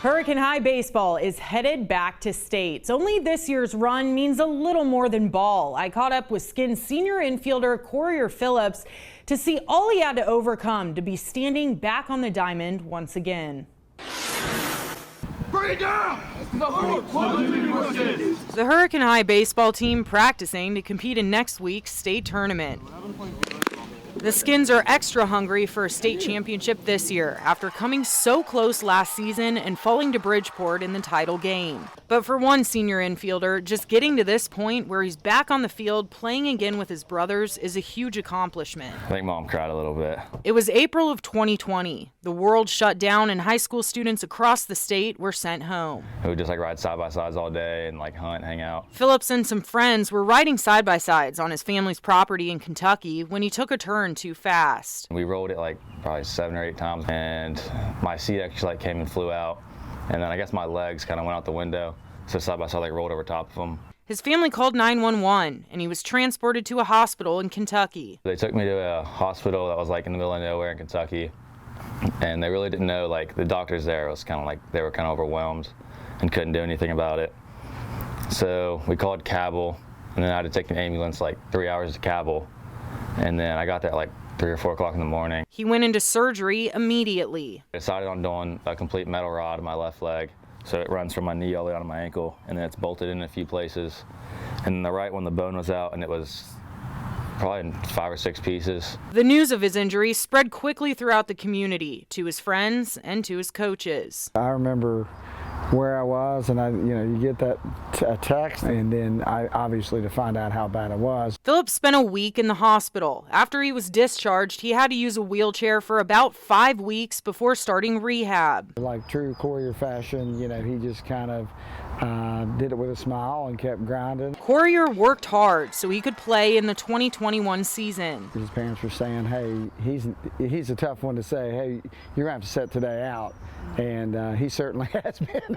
Hurricane High baseball is headed back to states. Only this year's run means a little more than ball. I caught up with Skins senior infielder Courier Phillips to see all he had to overcome to be standing back on the diamond once again. Bring it down! The Hurricane High baseball team practicing to compete in next week's state tournament. The Skins are extra hungry for a state championship this year after coming so close last season and falling to Bridgeport in the title game. But for one senior infielder, just getting to this point where he's back on the field playing again with his brothers is a huge accomplishment. I think Mom cried a little bit. It was April of 2020. The world shut down and high school students across the state were sent home. We would just ride side-by-sides all day and hunt, hang out. Phillips and some friends were riding side-by-sides on his family's property in Kentucky when he took a turn too fast. We rolled it probably 7 or 8 times, and my seat actually came and flew out, and then I guess my legs kind of went out the window, so side by side rolled over top of them. His family called 911 and he was transported to a hospital in Kentucky. They took me to a hospital that was in the middle of nowhere in Kentucky, and they really didn't know, the doctors there was kind of they were kind of overwhelmed and couldn't do anything about it. So we called Cabell, and then I had to take an ambulance 3 hours to Cabell, and then I got there at 3 or 4 o'clock in the morning. He went into surgery immediately. I decided on doing a complete metal rod in my left leg, so it runs from my knee all the way down to my ankle, and then it's bolted in a few places. And then the right one, the bone was out, and it was probably in 5 or 6 pieces. The news of his injury spread quickly throughout the community, to his friends and to his coaches. I remember where I was, and you get that text, and then obviously to find out how bad it was. Phillips spent a week in the hospital. After he was discharged, he had to use a wheelchair for about 5 weeks before starting rehab. Like true Courier fashion, he just kind of did it with a smile and kept grinding. Courier worked hard so he could play in the 2021 season. His parents were saying, hey, he's a tough one to say, hey, you're going to have to sit today out. And he certainly has been.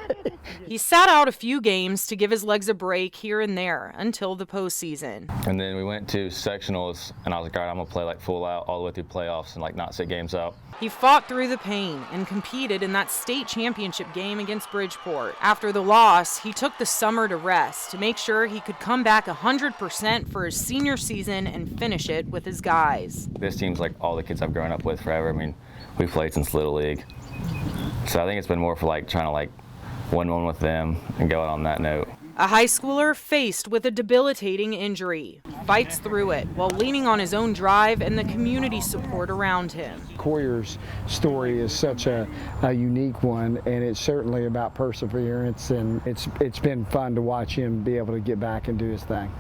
He sat out a few games to give his legs a break here and there until the postseason. And then we went to sectionals, and I was like, all right, I'm going to play full out all the way through playoffs and not sit games out. He fought through the pain and competed in that state championship game against Bridgeport. After the loss, he took the summer to rest to make sure he could come back 100% for his senior season and finish it with his guys. This team's all the kids I've grown up with forever. I mean, we've played since Little League. So I think it's been more for trying to win one with them and go out on that note. A high schooler faced with a debilitating injury fights through it while leaning on his own drive and the community support around him. Courier's story is such a unique one, and it's certainly about perseverance, and it's been fun to watch him be able to get back and do his thing.